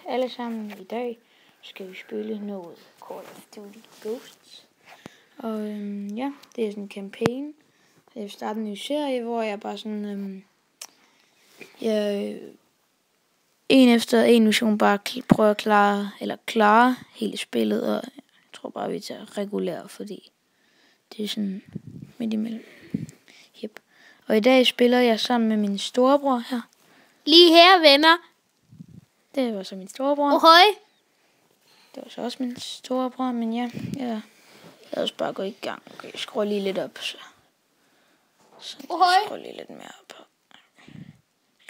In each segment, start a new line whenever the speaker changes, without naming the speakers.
Hej alle sammen. I dag skal vi spille noget Call of Duty Ghosts. Og ja, det er sådan en campaign. Jeg vil starte en ny serie, hvor jeg bare sådan en efter en mission bare prøver at klare hele spillet. Og jeg tror bare vi tager regulær, fordi det er sådan midt imellem. Yep. Og i dag spiller jeg sammen med min storebror her.
Lige her, venner.
Det var så min storebror.
Ohøj.
Det var så også min storebror, men ja, jeg havde også bare gået i gang. Okay, jeg skruer lige lidt op, så jeg skruer lige lidt mere op.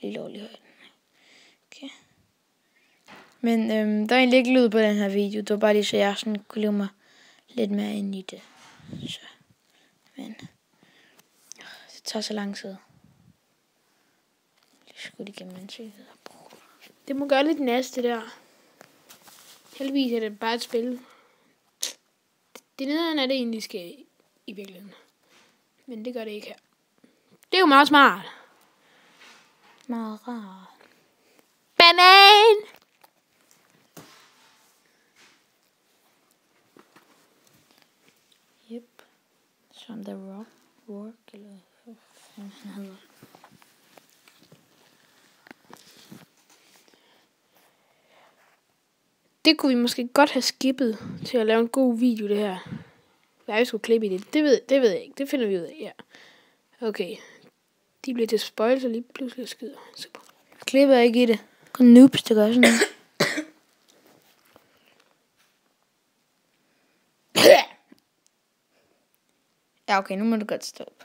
Lige lovlig højden. Okay. Men der er egentlig ikke lyd på den her video. Det var bare lige så jeg sådan kunne leve mig lidt mere ind i det. Så. Men det tager så lang tid. Jeg skulle igennem en tid.
Det må gøre lidt næste der. Heldigvis er det bare et spil. Det nederen er det egentlig skal i virkeligheden. Men det gør det ikke her. Det er jo meget smart.
Meget rart.
Banan!
Yep. Som The Rock, eller hvad han hedder.
Det kunne vi måske godt have skippet til at lave en god video, det her. Hvad vi skulle klippe i det, det ved jeg ikke. Det finder vi ud af, ja. Okay. De bliver til spoil, så lige pludselig skider. Super.
Jeg klipper ikke i det. Kun noobs, der gør sådan noget. Ja, okay, nu må du godt stoppe.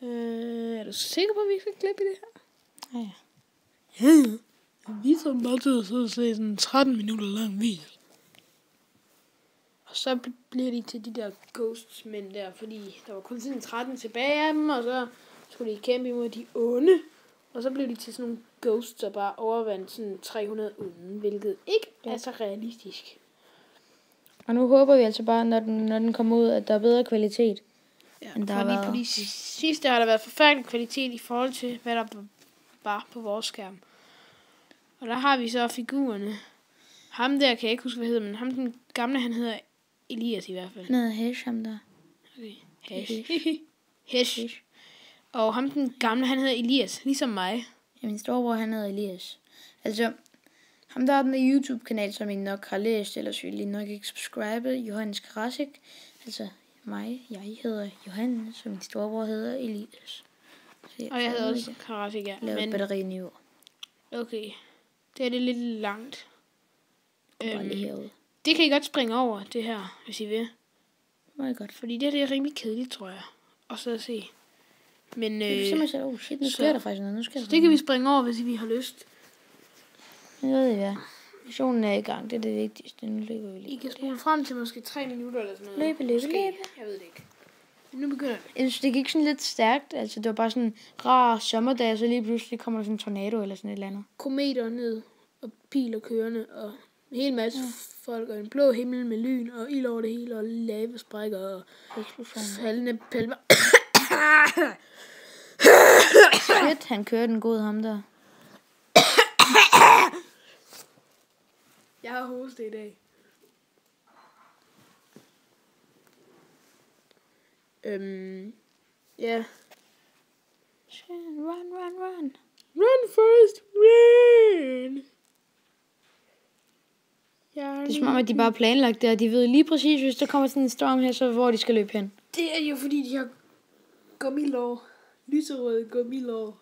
Er du sikker på, at vi ikke skal klippe i det her?
Ja.
Vi så bare til at sidde og se sådan en 13 minutter lang video. Og så bliver de til de der ghostsmænd der, fordi der var kun sådan 13 tilbage af dem, og så skulle de kæmpe imod de onde. Og så blev de til sådan nogle ghosts, der bare overvandt sådan 300 onde, hvilket ikke er så realistisk.
Og nu håber vi altså bare, når den kommer ud, at der er bedre kvalitet.
Ja,
end der
fordi
har været.
på de sidste har der været forfærdelig kvalitet i forhold til, hvad der var på vores skærm. Og der har vi så figurerne. Ham der kan jeg ikke huske, hvad hedder, men ham den gamle, han hedder Elias i hvert fald.
Han hedder Hesh, ham der.
Okay. Hesh. Og ham den gamle, han hedder Elias, ligesom mig.
Ja, min storebror, han hedder Elias. Altså, ham der er den der YouTube-kanal, som I nok har læst, ellers vil I nok ikke subscribe, Johannes Karasik. Altså mig, jeg hedder Johannes, og min storebror hedder Elias.
Og jeg hedder også Karasik, ja.
Lavet batteriniveau.
Okay. Det er det lidt langt.
Bare lige herude.
Det kan I godt springe over, det her, hvis I vil.
Meget godt.
Fordi det er rimelig kedeligt, tror jeg. Og så at se. Men
shit, nu sker der faktisk noget.
Så det kan vi springe over, hvis vi har lyst.
Jeg ved det, ja. Missionen er i gang, det er det vigtigste. Nu løber vi lige.
I kan spole frem til måske 3 minutter eller sådan noget.
Løbe.
Jeg ved det ikke. Men nu begynder det.
Jeg synes, det gik sådan lidt stærkt. Altså, det var bare sådan en rar sommerdag, og så lige pludselig kommer der sådan en tornado eller sådan et eller andet.
Kometer ned, og piler kørende, og en hel masse folk, og en blå himmel med lyn, og ild over det hele, og lavesprækker, og faldende palmer.
Shit, han kører den gode ham der.
Jeg har hoste i dag. Ja.
Run.
Run first, run!
Det er som om, at de bare har planlagt det, og de ved lige præcis, hvis der kommer sådan en storm her, så hvor de skal løbe hen.
Det er jo fordi, de har gummilår. Lyserøde gummilår.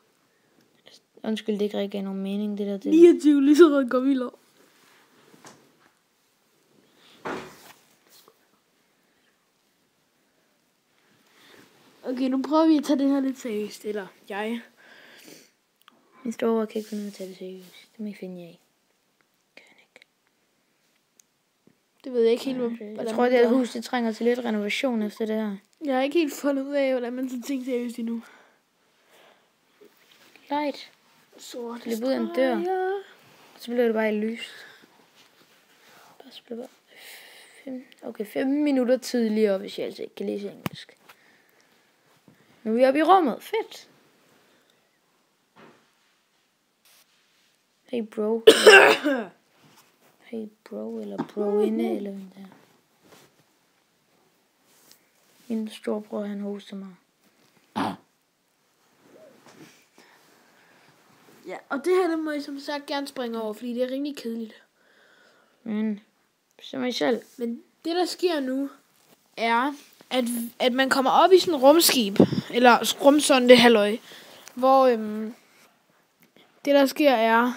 Undskyld, det ikke rigtig nogen mening, det der. Det.
29 lyserøde gummilår. Okay, nu prøver vi at tage det her lidt seriøst, eller jeg.
Min storebror kan ikke finde ud af at tage det seriøst. Det må I finde jer i. Kan han ikke.
Det ved jeg ikke helt,
Jeg tror, det her hus, det trænger til lidt renovation efter det her.
Jeg har ikke helt fundet ud af, hvordan man tager ting seriøst endnu.
Light.
Sort.
Det løb ud af en dør. Og så blev det bare lyst. Så blev det bare 5 minutter tidligere, hvis jeg altså ikke kan læse engelsk. Nu er vi oppe i rummet. Fedt. Hey bro. Hey bro, eller broinde, eller hvad det er. Min storebror, han hoster mig.
Ja, og det her, det må jeg som sagt gerne springe over, fordi det er rimelig kedeligt.
Men, som mig selv.
Men det, der sker nu, er, at man kommer op i sådan en rumskib, eller rumsonde halløj, hvor det, der sker, er,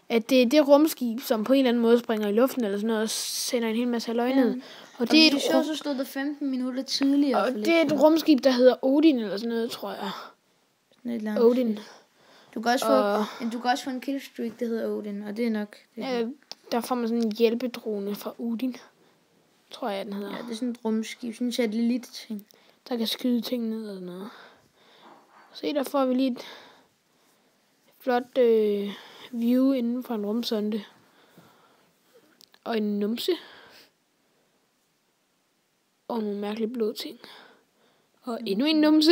at det er det rumskib, som på en eller anden måde springer i luften, eller sådan noget, og sender en hel masse halløj ned.
Og det er så stod der 15 minutter tidligere.
Og det er et rumskib, der hedder Odin, eller sådan noget, tror jeg. Odin.
Du kan også få en killstreak, der hedder Odin, og det er nok...
Ja, der får man sådan en hjælpedrone fra Odin, tror jeg, den hedder.
Ja, det er sådan et rumskib, sådan en satellit-ting.
Der kan skyde ting ned og sådan noget. Se, der får vi lige et flot view inden for en rumsonde. Og en numse. Og nogle mærkelige blå ting. Og endnu en numse.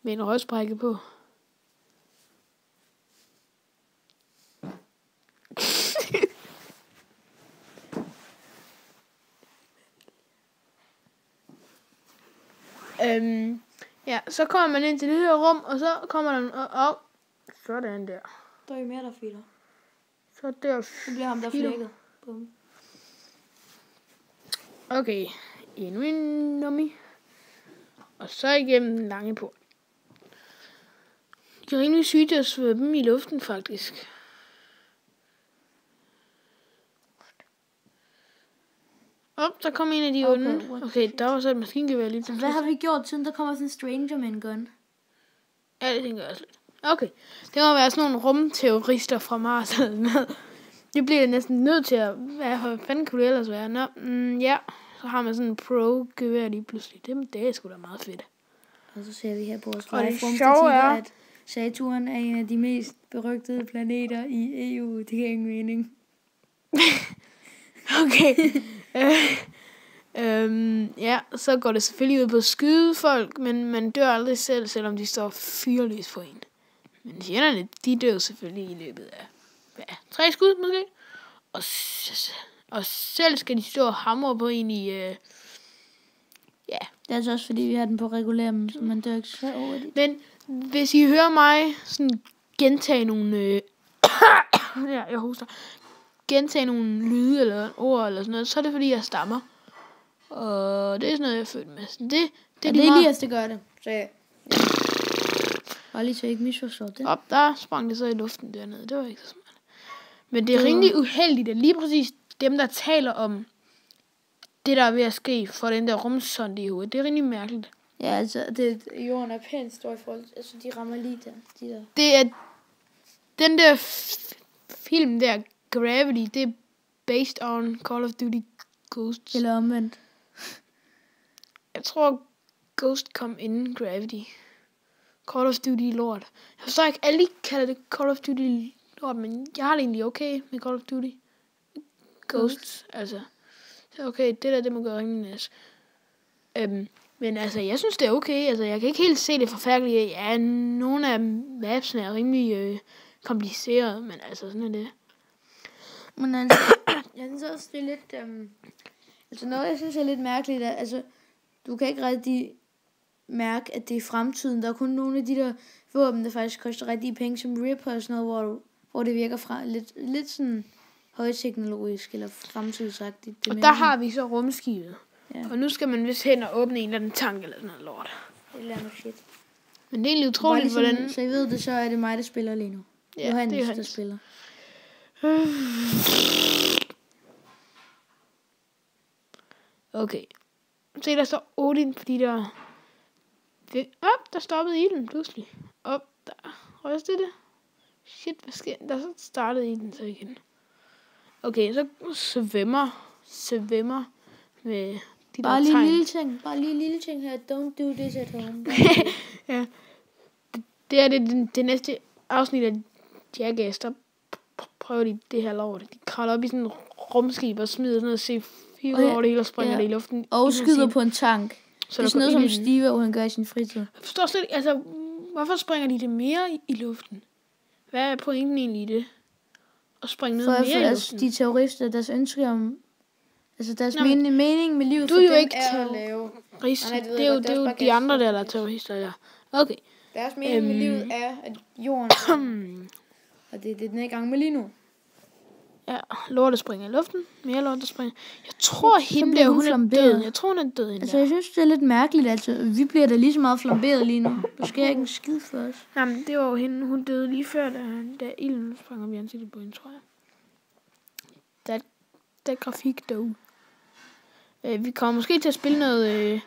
Med en røgsprække på. Ja, så kommer man ind til det her rum, og så kommer der op. Sådan der.
Der er jo mere, der filer.
Så der.
Det bliver ham, der flækket. Bum.
Okay, endnu en nummi. Og så igennem den lange port. Det er rimelig sygt at svømme i luften, faktisk. Der kom en af de onde. Okay, der var så et maskingevær lige.
Så hvad har vi gjort, siden der kommer sådan en stranger med en gun?
Ja, det tænker jeg også lidt. Okay, det må være sådan nogle rumterrorister fra Mars. Det bliver det næsten nødt til at være. Hvad fanden kunne det ellers være? Ja, så har man sådan en pro-gevær lige pludselig. Det er sgu da meget fedt.
Og så ser vi her på vores
rumstativ,
at Saturn er en af de mest berygtede planeter i EU. Det giver ingen mening.
Okay. Ja, så går det selvfølgelig ud på at skyde folk, men man dør aldrig selv, selvom de står fyrløs på en. Men fjenderne, de dør selvfølgelig i løbet af 3 skud måske. Og selv skal de stå og hamre på en i... Ja.
Det er altså også fordi, vi har den på regulæren, så man dør ikke så hurtigt.
Men hvis I hører mig sådan gentage nogle... ja, jeg hoster. Gentage nogle lyde eller ord eller sådan noget, så er det fordi, jeg stammer. Og det er sådan noget, jeg er født med. Det
er Elias, der gør det. Så ja. Bare lige så jeg ikke misforstår det.
Der sprang det så i luften dernede. Det var ikke så smart. Men det er rimelig uheldigt, at lige præcis dem, der taler om det, der er ved at ske for den der rumsonde i hovedet. Det er rimelig mærkeligt.
Ja, altså, jorden er pænt stor i forhold. Altså, de rammer lige der.
Det er den der film der, Gravity, det er based on Call of Duty Ghosts.
Eller omvendt.
Jeg tror, Ghost kom inden Gravity. Call of Duty Lord. Jeg forstår ikke, alle kalder det Call of Duty Lord, men jeg har det egentlig okay med Call of Duty Ghosts. Altså, så okay, det må gøre rimelig næs. Men altså, jeg synes, det er okay. Altså, jeg kan ikke helt se det forfærdelige. Ja, nogle af mapsene er rimelig komplicerede, men altså, sådan er det.
Men altså, jeg synes også, det er lidt... altså, noget, jeg synes er lidt mærkeligt, er, altså, du kan ikke rigtig mærke, at det er fremtiden. Der er kun nogle af de der våben, der faktisk koster rigtig penge, som Ripper og sådan noget, hvor det virker fra lidt sådan højteknologisk eller fremtidsagtigt.
Og der har vi så rumskibet.
Ja.
Og nu skal man vist hen og åbne en eller anden tank eller sådan noget lort.
Det er noget shit.
Men det er lidt utroligt, hvordan...
Så I ved det, så er det mig, der spiller lige nu.
Ja,
Johannes,
det er
der spiller.
Okay. Se, der står Odin, fordi der... der stoppede ilden pludselig. Der rystede det. Shit, hvad sker der? Så startede ilden så igen. Okay, så svømmer med de
bare
der
lige
tegn.
Bare lige lille ting her. Don't do this at home.
Ja. Det er det næste afsnit af Jackass, der prøver de det her lort. De kravler op i sådan en rumskib og smider sådan noget C4 over det hele og springer det i luften.
Og skyder på en tank. Så det er sådan noget, som Steve, hvor han gør i sin fritid.
Jeg forstår slet ikke, altså, hvorfor springer de det mere i luften? Hvad er pointen egentlig i det? At springe ned mere i
altså,
luften?
de terrorister, deres ønske om... Altså deres mening med livet
du
for
er jo
dem
ikke
er at lave...
det er jo de andre, der er terrorister, ja. Okay.
Deres mening med livet er, at jorden... og det er den i gang med lige nu.
Ja, lortet springer i luften. Mere lortet springer. Jeg tror, hende der, hun er død. Jeg tror, hun er død.
Altså, jeg synes, det er lidt mærkeligt. Altså, vi bliver da lige så meget flamberet lige nu. Der sker ikke en skid for os.
Jamen, det var jo hende. Hun døde lige før, da ilden sprang op i ansigtet på hende, tror jeg. Der er grafik derude. Vi kommer måske til at spille noget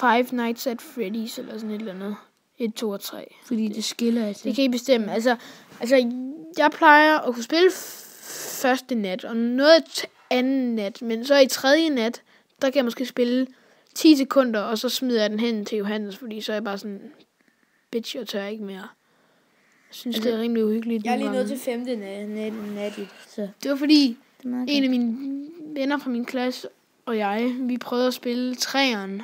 Five Nights at Freddy's eller sådan et eller andet. 1, 2 og 3.
Fordi det skiller altså.
Det kan I bestemme. Altså, jeg plejer at kunne spille første nat, og noget anden nat. Men så i tredje nat, der kan jeg måske spille 10 sekunder, og så smider jeg den hen til Johannes, fordi så er jeg bare sådan, bitch, jeg tør ikke mere. Jeg synes, det er rimelig uhyggeligt.
Jeg er lige nået til 5. nat. Så.
Det var fordi, en af mine venner fra min klasse og jeg, vi prøvede at spille 3'eren.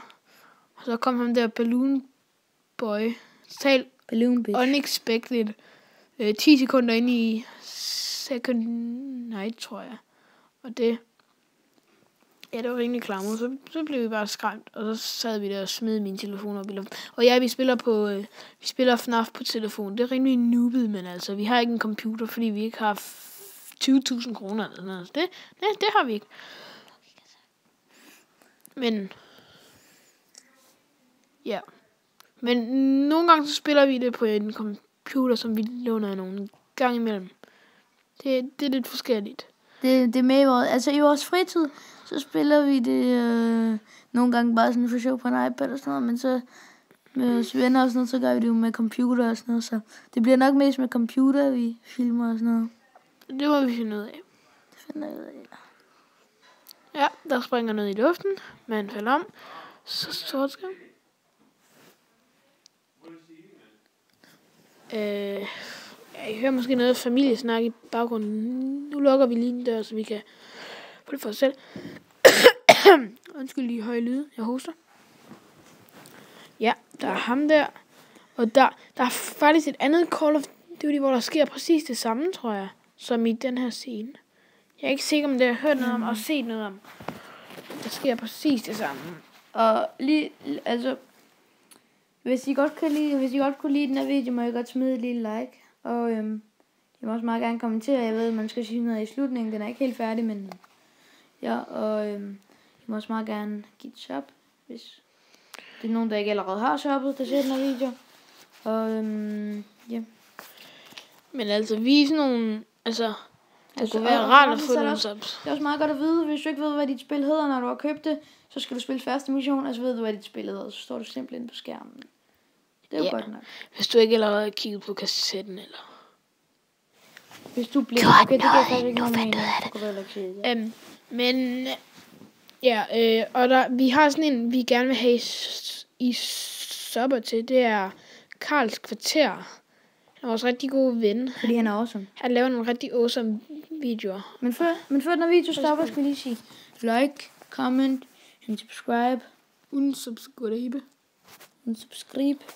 Og så kom ham der Balloon Boy. Totalt unexpected. 10 sekunder ind i Second Night, tror jeg. Og det var rimelig klamret. Så blev vi bare skræmt. Og så sad vi der og smed min telefon op i luften. Og ja, vi spiller FNAF på telefon. Det er rimelig noobet, men altså, vi har ikke en computer, fordi vi ikke har 20.000 kroner eller sådan noget. Det har vi ikke. Men ja. Men nogle gange så spiller vi det på en computer, som vi låner af nogen gang imellem. Det er lidt forskelligt.
Det er med i vores fritid, så spiller vi det nogle gange bare sådan for sjov på en iPad og sådan noget, men så med vores venner og sådan noget, så gør vi det jo med computer og sådan noget, så det bliver nok mest med computer, vi filmer og sådan noget.
Det må vi finde ud af.
Det finder jeg ud af, ja.
Ja, der springer noget i luften, man falder om, så sort skærm. Jeg hører måske noget familiesnak i baggrunden. Nu lukker vi lige en dør, så vi kan få det for os selv. Undskyld lige høje lyde. Jeg hoster. Ja, der er ham der. Og der er faktisk et andet Call of Duty, hvor der sker præcis det samme, tror jeg, som i den her scene. Jeg er ikke sikker, om det har hørt noget om og set noget om. Der sker præcis det samme.
Og lige, altså, hvis I godt kunne lide den her video, må I godt smide et lille like. Og I må også meget gerne kommentere. Jeg ved, at man skal sige noget i slutningen. Den er ikke helt færdig, men ja. Og I må også meget gerne give et sub, hvis det er nogen, der ikke allerede har shoppet, der ser den her video. Og ja.
Men altså, vi er sådan nogle, altså det kunne være rart at få nogle subs.
Det er også meget godt at vide, hvis du ikke ved, hvad dit spil hedder, når du har købt det, så skal du spille første mission, og så ved du, hvad dit spil hedder, så står du simpelthen på skærmen. Det er jo godt nok.
Hvis du ikke allerede har kigget på kassetten, eller...
Hvis du bliver... Okay, det kan jeg faktisk ikke noget med.
Men... Ja, og vi har sådan en, vi gerne vil have i subber til, det er Karls Kvarter. Han er også rigtig god ven.
Fordi han er awesome.
Han laver nogle rigtig awesome videoer.
Men før den video stopper, skal vi lige sige like, comment, and subscribe.
Unsubscribe.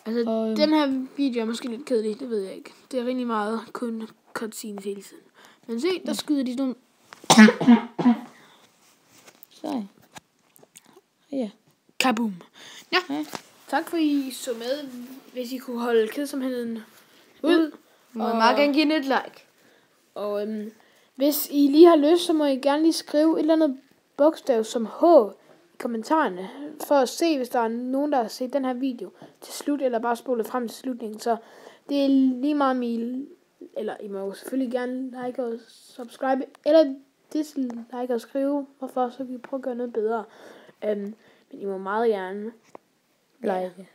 Altså,
og,
den her video er måske lidt kedelig, det ved jeg ikke. Det er rigtig meget kun cutscenes hele tiden. Men se, der skyder de sådan
så. Ja.
Kaboom. Ja. Tak for I så med. Hvis I kunne holde kedsomheden ud.
Må I meget gerne give et like.
Og hvis I lige har lyst, så må I gerne lige skrive et eller andet bogstav som H i kommentarerne. For at se, hvis der er nogen, der har set den her video til slut, eller bare spole frem til slutningen. Så det er lige meget med eller I må selvfølgelig gerne like og subscribe, eller dislike og skrive, hvorfor, så vi prøve at gøre noget bedre. Men I må meget gerne like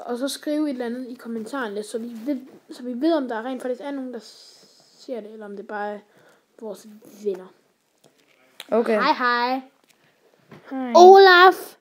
og så skrive et eller andet i kommentarerne, så vi ved, om der rent faktisk er nogen, der ser det, eller om det bare er vores venner.
Okay.
Hej. Olaf!